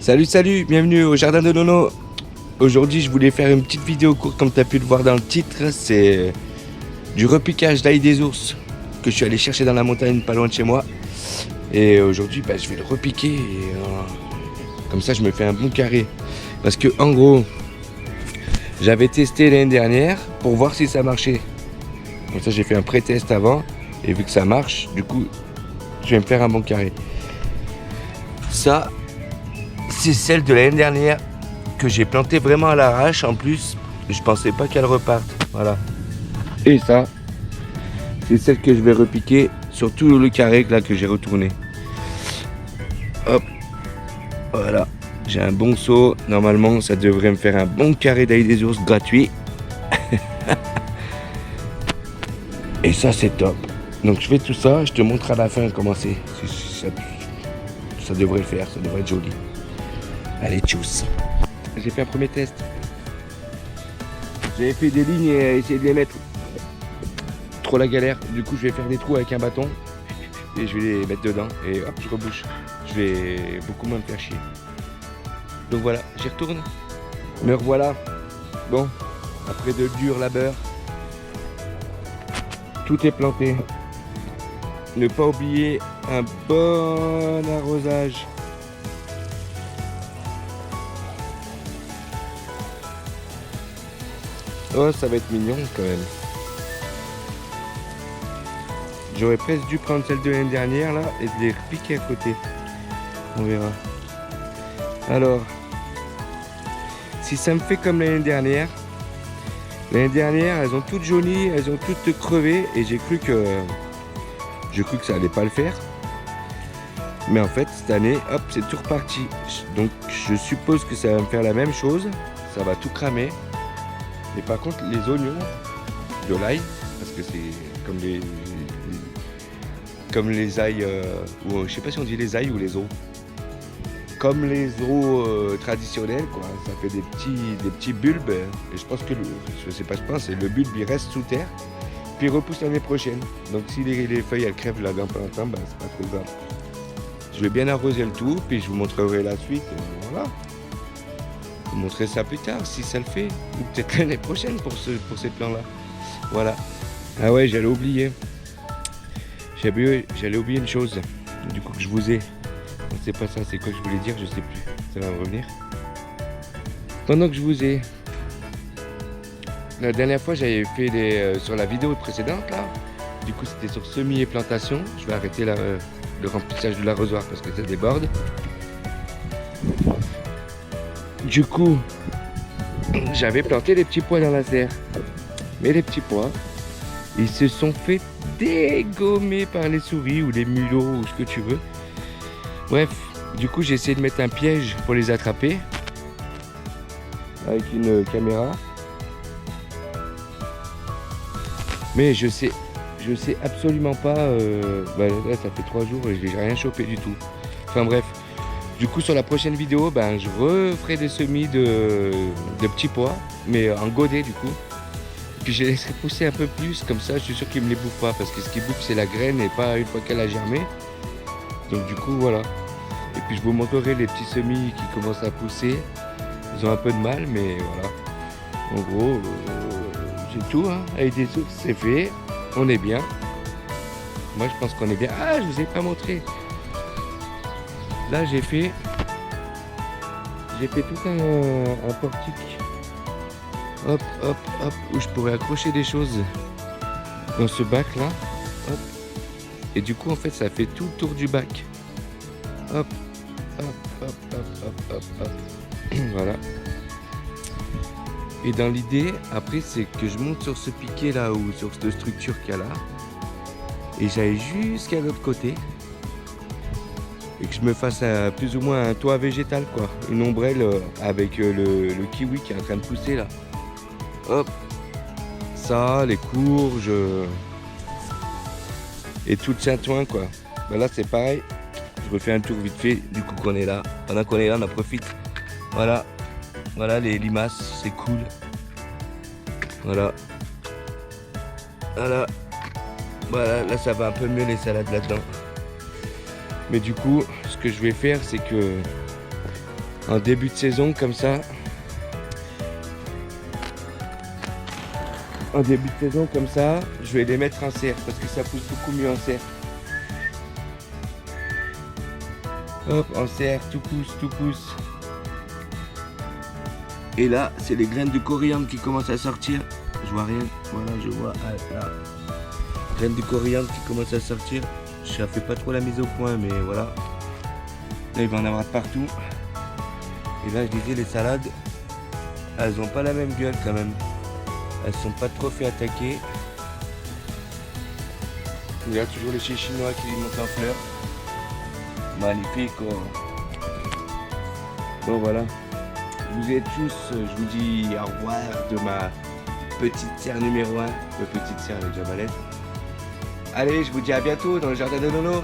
Salut, bienvenue au jardin de Nono. Aujourd'hui je voulais faire une petite vidéo courte comme tu as pu le voir dans le titre. C'est du repiquage d'ail des ours que je suis allé chercher dans la montagne pas loin de chez moi. Et aujourd'hui je vais le repiquer et comme ça je me fais un bon carré. Parce que en gros j'avais testé l'année dernière pour voir si ça marchait. Comme ça j'ai fait un pré-test avant et vu que ça marche, du coup je vais me faire un bon carré. Ça c'est celle de l'année dernière que j'ai plantée vraiment à l'arrache. En plus, je pensais pas qu'elle reparte. Voilà. Et ça, c'est celle que je vais repiquer sur tout le carré là que j'ai retourné. Hop. Voilà. J'ai un bon seau. Normalement, ça devrait me faire un bon carré d'ail des ours gratuit. Et ça, c'est top. Donc, je fais tout ça. Je te montre à la fin comment c'est. Ça devrait le faire. Ça devrait être joli. Allez, tchuss. J'ai fait un premier test. J'avais fait des lignes et essayé de les mettre. Trop la galère. Du coup, je vais faire des trous avec un bâton. Et je vais les mettre dedans. Et hop, je rebouche. Je vais beaucoup moins me faire chier. Donc voilà, j'y retourne. Me revoilà. Bon, après de dur labeur, tout est planté. Ne pas oublier un bon arrosage. Oh, ça va être mignon quand même. J'aurais presque dû prendre celle de l'année dernière là et de les repiquer à côté. On verra. Alors, si ça me fait comme l'année dernière, elles ont toutes jaunies, elles ont toutes crevé et j'ai cru que ça allait pas le faire. Mais en fait, cette année, hop, c'est tout reparti. Donc, je suppose que ça va me faire la même chose. Ça va tout cramer. Mais par contre, les oignons de l'ail, parce que c'est comme les ailes, ou je sais pas si on dit les ailes ou les os. Comme les os traditionnels, quoi. Ça fait des petits bulbes. Et je pense que, le bulbe il reste sous terre, puis il repousse l'année prochaine. Donc si les feuilles elles crèvent là dans pas longtemps, c'est pas trop grave. Je vais bien arroser le tout, puis je vous montrerai la suite. Voilà. Je vous montrerai ça plus tard si ça le fait, ou peut-être l'année prochaine pour ces plans-là. Voilà. Ah ouais, j'allais oublier. J'allais oublier une chose. Du coup que je vous ai. C'est pas ça, c'est quoi que je voulais dire, je sais plus. Ça va me revenir. Pendant que je vous ai. La dernière fois j'avais fait sur la vidéo précédente là. Du coup c'était sur semis et plantation. Je vais arrêter le remplissage de l'arrosoir parce que ça déborde. Du coup, j'avais planté des petits pois dans la serre. Mais les petits pois, ils se sont fait dégommer par les souris ou les mulots ou ce que tu veux. Bref, du coup j'ai essayé de mettre un piège pour les attraper avec une caméra. Mais je sais absolument pas. Là ça fait 3 jours et j'ai rien chopé du tout. Enfin bref. Du coup sur la prochaine vidéo, je referai des semis de petits pois, mais en godet du coup. Puis je les laisserai pousser un peu plus, comme ça je suis sûr qu'ils me les bouffent pas, parce que ce qu'ils bouffent c'est la graine et pas une fois qu'elle a germé. Donc du coup voilà. Et puis je vous montrerai les petits semis qui commencent à pousser. Ils ont un peu de mal, mais voilà. En gros, j'ai tout, hein. Avec des ours c'est fait, on est bien. Moi je pense qu'on est bien. Ah, je vous ai pas montré. Là j'ai fait tout un portique. Hop, où je pourrais accrocher des choses dans ce bac là. Hop. Et du coup en fait ça fait tout le tour du bac. Hop. Voilà. Et dans l'idée, après c'est que je monte sur ce piquet là ou sur cette structure qu'il y a là. Et j'aille jusqu'à l'autre côté. Et que je me fasse plus ou moins un toit végétal quoi. Une ombrelle avec le kiwi qui est en train de pousser là. Hop. Ça, les courges. Et tout le tintouin quoi. Là c'est pareil. Je refais un tour vite fait, du coup qu'on est là. Pendant qu'on est là, on en profite. Voilà. Voilà les limaces, c'est cool. Voilà. Voilà. Voilà, là ça va un peu mieux les salades là-dedans. Mais du coup, ce que je vais faire, c'est que en début de saison comme ça. En début de saison comme ça, je vais les mettre en serre parce que ça pousse beaucoup mieux en serre. Hop, en serre, tout pousse, tout pousse. Et là, c'est les graines de coriandre qui commencent à sortir. Je vois rien, voilà, je vois. Là. Graines de coriandre qui commencent à sortir. Ça fait pas trop la mise au point, mais voilà. Là, il va en avoir partout. Et là, je disais, les salades, elles ont pas la même gueule quand même. Elles sont pas trop fait attaquer. Il y a toujours les chais chinois qui montent en fleurs. Magnifique. Oh. Bon voilà. Je vous ai tous, je vous dis au revoir de ma petite serre numéro 1. De petite serre avec Jabalette. Allez, je vous dis à bientôt dans le jardin de Nono.